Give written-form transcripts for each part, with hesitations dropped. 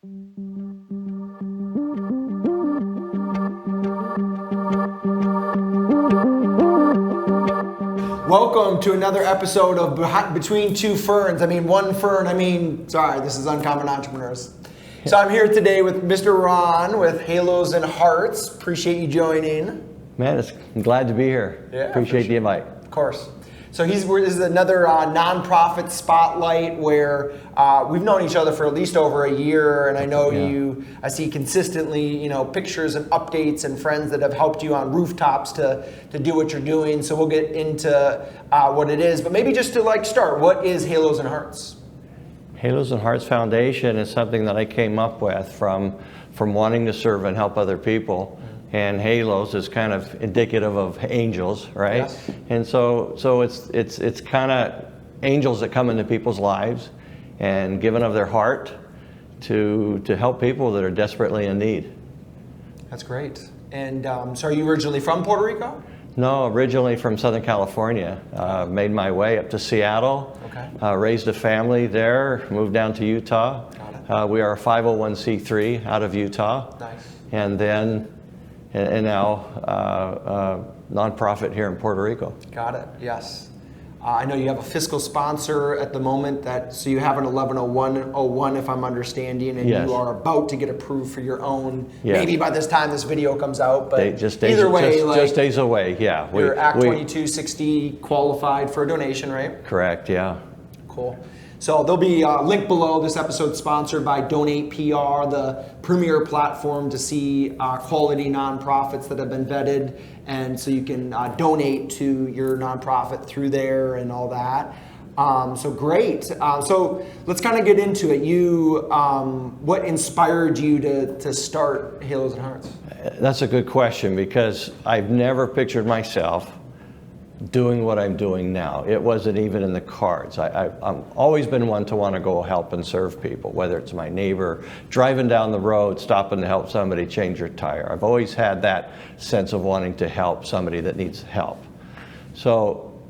Welcome to another episode of Between Two Ferns. One fern. Sorry, this is Uncommon Entrepreneurs. So I'm here today with Mr. Ron with Halos and Hearts. Appreciate you joining. Man, I'm glad to be here. Yeah, appreciate the invite. Of course. So this is another nonprofit spotlight where we've known each other for at least over a year, and I know I see consistently, pictures and updates and friends that have helped you on rooftops to do what you're doing. So we'll get into what it is, but maybe just to start, what is Halos and Hearts? Halos and Hearts Foundation is something that I came up with from wanting to serve and help other people. And halos is kind of indicative of angels, right? Yes. And so it's kind of angels that come into people's lives and given of their heart to help people that are desperately in need. That's great. And so are you originally from Puerto Rico? No, originally from Southern California. Made my way up to Seattle. Okay. Raised a family there. Moved down to Utah. Got it. We are a 501c3 out of Utah. Nice. And now nonprofit here in Puerto Rico. Got it. Yes. I know you have a fiscal sponsor at the moment, so you have an 1101 if I'm understanding, and Yes. you are about to get approved for your own. Yes. Maybe by this time this video comes out, but Just either way, just days away. Yeah, you're Act 2260 qualified for a donation, right? Correct. Yeah. Cool. So there'll be a link below. This episode sponsored by Donate PR, the premier platform to see quality nonprofits that have been vetted, and so you can donate to your nonprofit through there and all that. So great. So let's kind of get into it. What inspired you to start Halos and Hearts? That's a good question, because I've never pictured myself doing what I'm doing now. It wasn't even in the cards. I've always been one to want to go help and serve people, whether it's my neighbor, driving down the road, stopping to help somebody change their tire. I've always had that sense of wanting to help somebody that needs help. So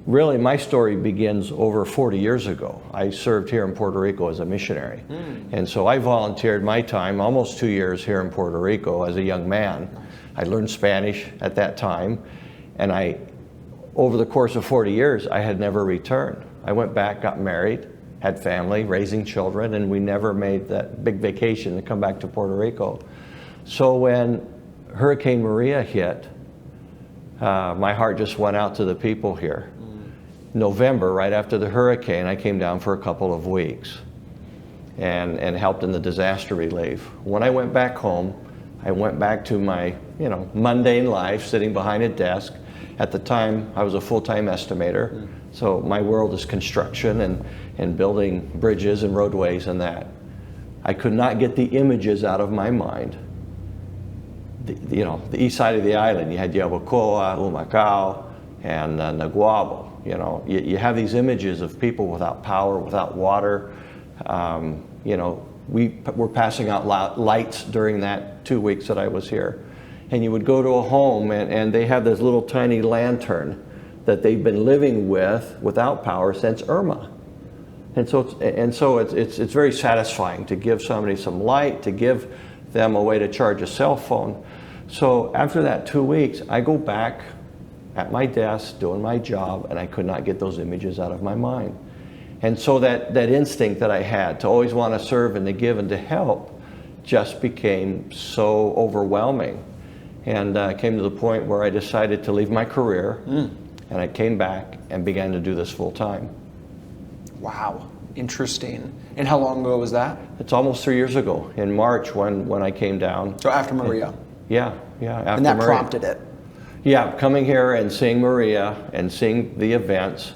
really my story begins over 40 years ago. I served here in Puerto Rico as a missionary. And so I volunteered my time, almost 2 years here in Puerto Rico as a young man. I learned Spanish at that time, and over the course of 40 years, I had never returned. I went back, got married, had family, raising children, and we never made that big vacation to come back to Puerto Rico. So when Hurricane Maria hit, my heart just went out to the people here. November, right after the hurricane, I came down for a couple of weeks and helped in the disaster relief. When I went back home, I went back to my mundane life, sitting behind a desk. At the time, I was a full-time estimator, so my world is construction and building bridges and roadways and that. I could not get the images out of my mind. The east side of the island, you had Yabucoa, Humacao, and Naguabo. You have these images of people without power, without water. We were passing out lights during that 2 weeks that I was here. And you would go to a home and they have this little tiny lantern that they've been living without power since Irma. And so it's very satisfying to give somebody some light, to give them a way to charge a cell phone. So after that 2 weeks, I go back at my desk doing my job, and I could not get those images out of my mind. And so that instinct that I had to always want to serve and to give and to help just became so overwhelming. And came to the point where I decided to leave my career, and I came back and began to do this full time. Wow, interesting. And how long ago was that? It's almost 3 years ago, in March when I came down. So after Maria? Yeah, after And that Maria. prompted it? Yeah, coming here and seeing Maria and seeing the events.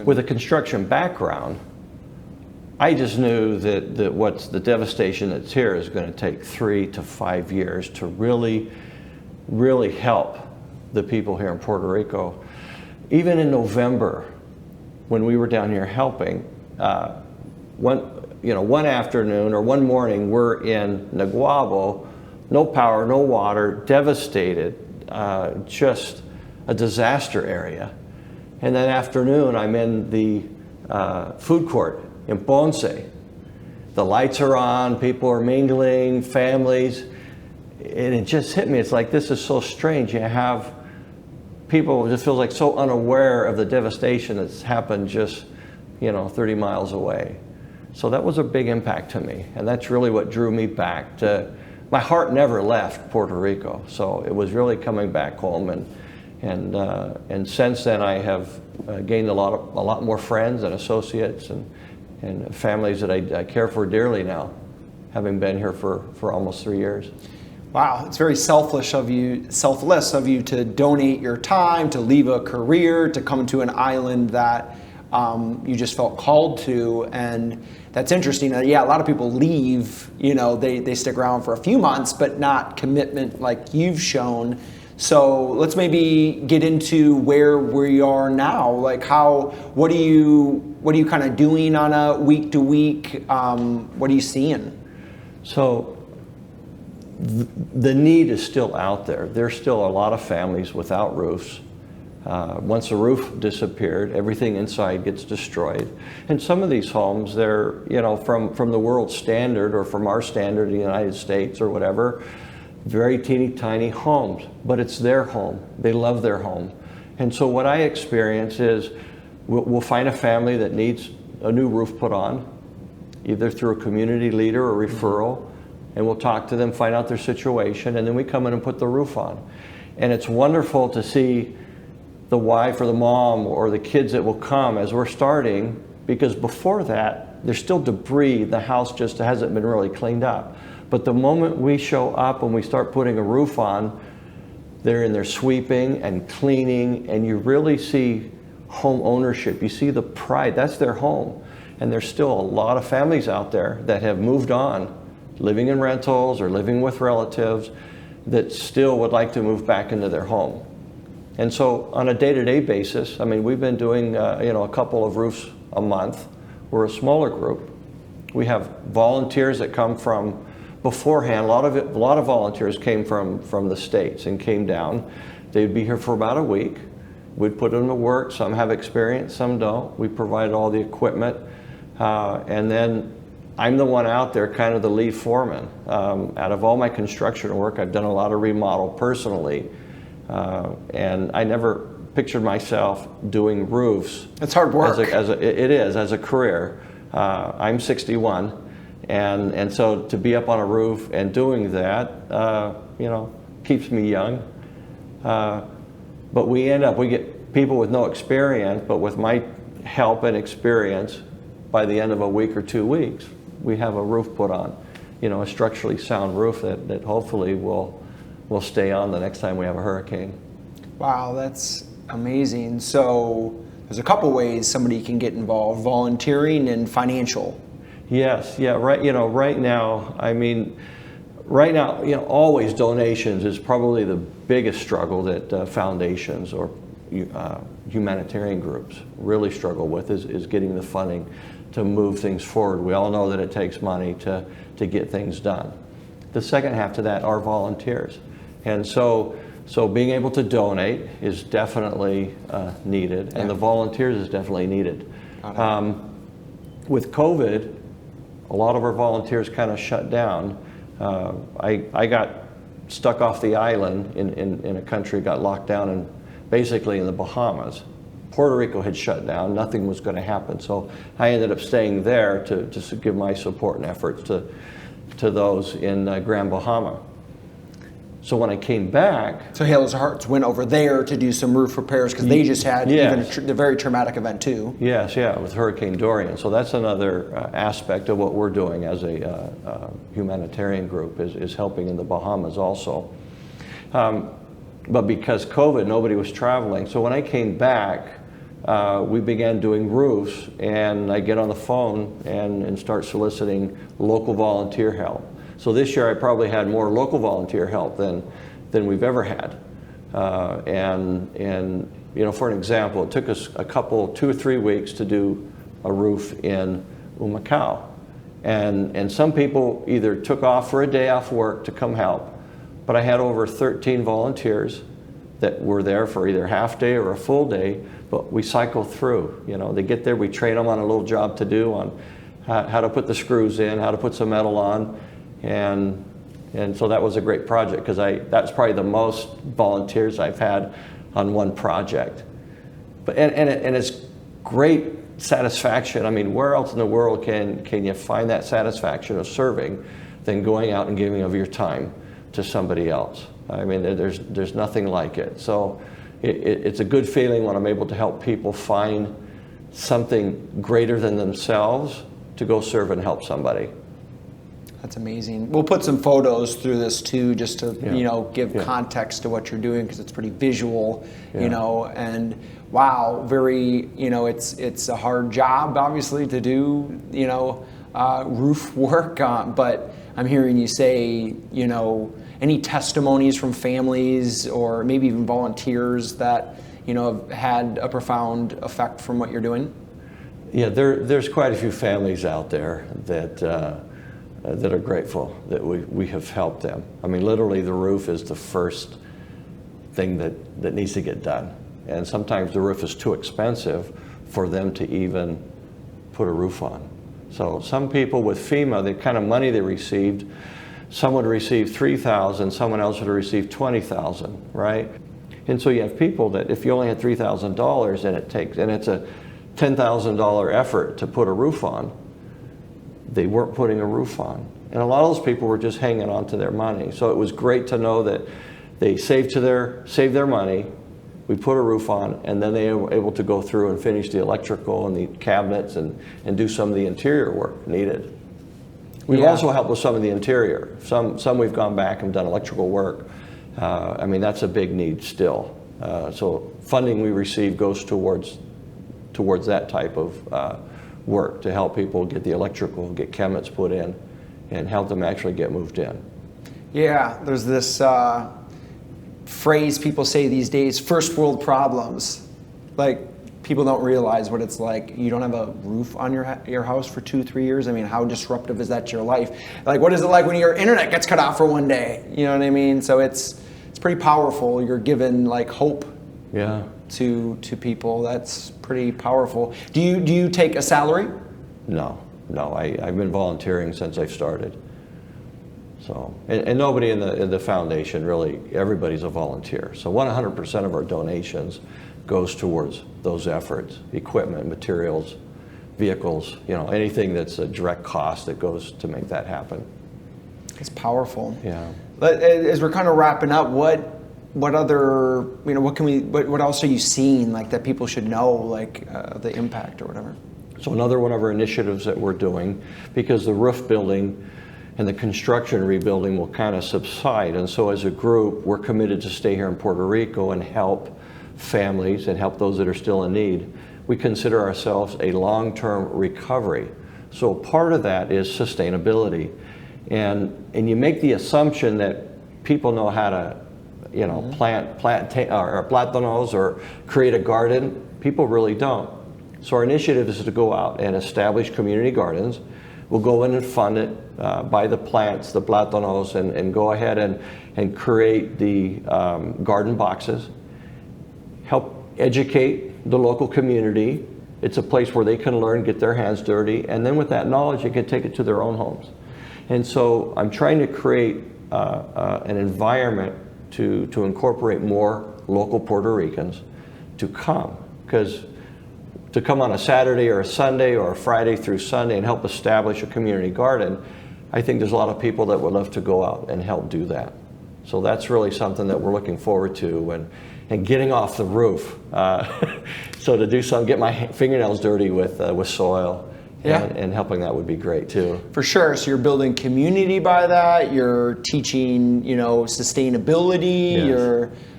With a construction background, I just knew that what's the devastation that's here is going to take 3 to 5 years to really help the people here in Puerto Rico. Even in November, when we were down here helping, one afternoon or one morning, we're in Naguabo, no power, no water, devastated, just a disaster area. And that afternoon, I'm in the food court in Ponce. the lights are on, people are mingling, families, and it just hit me. It's like, this is so strange. You have people just feels like so unaware of the devastation that's happened just, 30 miles away. So that was a big impact to me, and that's really what drew me back to. My heart never left Puerto Rico, so it was really coming back home, and since then I have gained a lot more friends and associates and families that I care for dearly now, having been here for almost 3 years. Wow, it's very selfless of you to donate your time, to leave a career, to come to an island that you just felt called to. And that's interesting. Yeah, a lot of people leave, they stick around for a few months, but not commitment like you've shown. So let's maybe get into where we are now. Like what are you kind of doing on a week to week? What are you seeing? So the need is still out there. There's still a lot of families without roofs. Once the roof disappeared, everything inside gets destroyed. And some of these homes, they're, from the world standard or from our standard in the United States or whatever, very teeny tiny homes, but it's their home. They love their home. And so what I experience is we'll find a family that needs a new roof put on, either through a community leader or referral, and we'll talk to them, find out their situation, and then we come in and put the roof on. And it's wonderful to see the wife or the mom or the kids that will come as we're starting, because before that, there's still debris. The house just hasn't been really cleaned up. But the moment we show up and we start putting a roof on, they're in there sweeping and cleaning, and you really see home ownership. You see the pride. That's their home. And there's still a lot of families out there that have moved on, living in rentals or living with relatives, that still would like to move back into their home. And so on a day-to-day basis, we've been doing a couple of roofs a month. We're a smaller group. We have volunteers that come from beforehand. A lot of volunteers came from the States and came down. They'd be here for about a week. We'd put them to work. Some have experience, some don't. We provide all the equipment. And then I'm the one out there, kind of the lead foreman. Out of all my construction work, I've done a lot of remodel personally. And I never pictured myself doing roofs. It's hard work. It is, as a career. I'm 61, and so to be up on a roof and doing that, keeps me young. But we get people with no experience, but with my help and experience, by the end of a week or 2 weeks, we have a roof put on, a structurally sound roof that hopefully will stay on the next time we have a hurricane. Wow, that's amazing. So there's a couple ways somebody can get involved: volunteering and financial. Yes, yeah, right. Right now, always donations is probably the biggest struggle that foundations or humanitarian groups really struggle with is getting the funding to move things forward. We all know that it takes money to get things done. The second half to that are volunteers. And so being able to donate is definitely needed, and the volunteers is definitely needed. With COVID, a lot of our volunteers kind of shut down. I got stuck off the island in a country, got locked down and basically in the Bahamas. Puerto Rico had shut down, nothing was going to happen. So I ended up staying there to give my support and efforts to those in Grand Bahama. So when I came back... So Halos of Hearts went over there to do some roof repairs because they just had even a very traumatic event too. Yes, with Hurricane Dorian. So that's another aspect of what we're doing as a humanitarian group is helping in the Bahamas also. But because COVID, nobody was traveling. So when I came back, we began doing roofs, and I get on the phone and start soliciting local volunteer help. So this year I probably had more local volunteer help than we've ever had. And for an example, it took us 2 or 3 weeks to do a roof in Humacao. And some people either took off for a day off work to come help, but I had over 13 volunteers that were there for either half day or a full day, but we cycle through. They get there, we train them on a little job to do on how to put the screws in, how to put some metal on, and so that was a great project because that's probably the most volunteers I've had on one project. But and it's great satisfaction. I mean, where else in the world can you find that satisfaction of serving than going out and giving of your time to somebody else? I mean, there's nothing like it. So it's a good feeling when I'm able to help people find something greater than themselves to go serve and help somebody. That's amazing. We'll put some photos through this too, just to give context to what you're doing, because it's pretty visual, and wow, very, it's a hard job obviously to do, roof work, but I'm hearing you say, any testimonies from families or maybe even volunteers that have had a profound effect from what you're doing? Yeah, there's quite a few families out there that are grateful that we have helped them. I mean, literally the roof is the first thing that needs to get done. And sometimes the roof is too expensive for them to even put a roof on. So some people with FEMA, the kind of money they received, someone received $3,000, someone else would have received $20,000, right? And so you have people that if you only had $3,000 and it's a $10,000 effort to put a roof on, they weren't putting a roof on. And a lot of those people were just hanging on to their money. So it was great to know that they saved their money, we put a roof on, and then they were able to go through and finish the electrical and the cabinets and do some of the interior work needed. We've also helped with some of the interior. Some we've gone back and done electrical work. I mean, that's a big need still. So funding we receive goes towards that type of work to help people get the electrical, get cabinets put in, and help them actually get moved in. Yeah, there's this phrase people say these days, first world problems. Like, people don't realize what it's like. You don't have a roof on your house for 2-3 years. I mean, how disruptive is that to your life? Like, what is it like when your internet gets cut off for one day? You know what I mean? So it's pretty powerful. You're given like hope. Yeah. To people. That's pretty powerful. Do you take a salary? No. I've been volunteering since I started. So, and nobody in the foundation, really, everybody's a volunteer. So 100% of our donations goes towards those efforts: equipment, materials, vehicles, anything that's a direct cost that goes to make that happen. It's powerful. Yeah. But as we're kind of wrapping up, what other, what else are you seeing like that people should know, like the impact or whatever? So another one of our initiatives that we're doing, because the roof building and the construction rebuilding will kind of subside, and so as a group, we're committed to stay here in Puerto Rico and help families and help those that are still in need. We consider ourselves a long-term recovery. So part of that is sustainability. And you make the assumption that people know how to plant plátanos or create a garden. People really don't. So our initiative is to go out and establish community gardens. We'll go in and fund it, buy the plants, the plátanos, and go ahead and create the garden boxes, help educate the local community. It's a place where they can learn, get their hands dirty, and then with that knowledge, they can take it to their own homes. And so I'm trying to create an environment to incorporate more local Puerto Ricans to come, because to come on a Saturday or a Sunday or a Friday through Sunday and help establish a community garden, I think there's a lot of people that would love to go out and help do that. So that's really something that we're looking forward to, and getting off the roof. So to do some, get my fingernails dirty with soil. Yeah. And helping that would be great too. For sure. So you're building community by that. You're teaching, sustainability. Yes.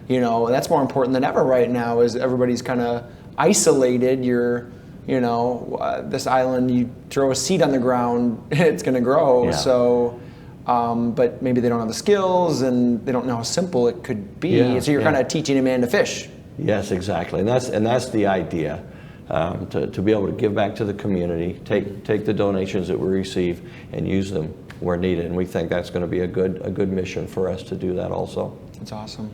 You're, that's more important than ever right now. As everybody's kind of isolated. You're, this island. You throw a seed on the ground, it's going to grow. Yeah. So, but maybe they don't have the skills and they don't know how simple it could be. Yeah, so you're kind of teaching a man to fish. Yes, exactly, and that's the idea. To be able to give back to the community, take the donations that we receive and use them where needed, and we think that's going to be a good mission for us to do that also. That's awesome.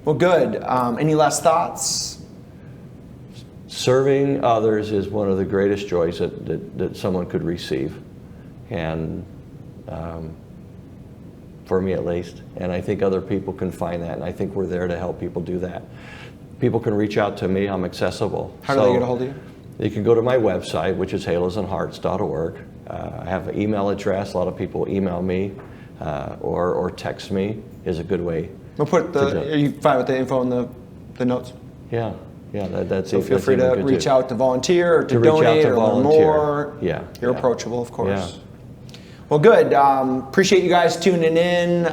Well, good. Any last thoughts? serving others is one of the greatest joys that someone could receive, and for me at least, and I think other people can find that, and I think we're there to help people do that. People can reach out to me. I'm accessible. How do they get a hold of you? You can go to my website, which is halosandhearts.org. I have an email address. A lot of people email me or text me is a good way. We'll put are you fine with the info in the notes? Yeah, that's so it. feel free to reach out to volunteer or to donate or learn more. Yeah, you're approachable, of course. Yeah. Well, good. Appreciate you guys tuning in.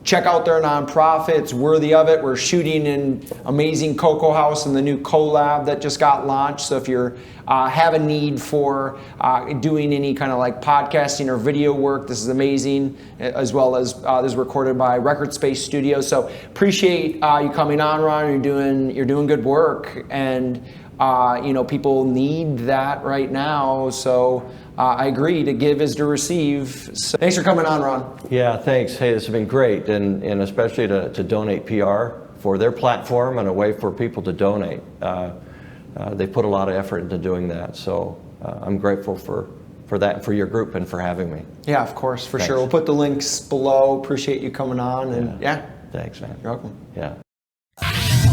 Check out their nonprofit. It's worthy of it. We're shooting in amazing Coco Haus and the new Co.Lab that just got launched. So if you have a need for doing any kind of like podcasting or video work, this is amazing, as well as this is recorded by Record Space Studios. So appreciate you coming on, Ron. You're doing good work, and people need that right now. So I agree, to give is to receive. So thanks for coming on, Ron. Yeah, thanks. Hey, this has been great, and especially to donate PR for their platform and a way for people to donate. They put a lot of effort into doing that, so I'm grateful for that, for your group, and for having me. Yeah, of course, for sure. We'll put the links below. Appreciate you coming on, and yeah. Thanks, man. You're welcome. Yeah.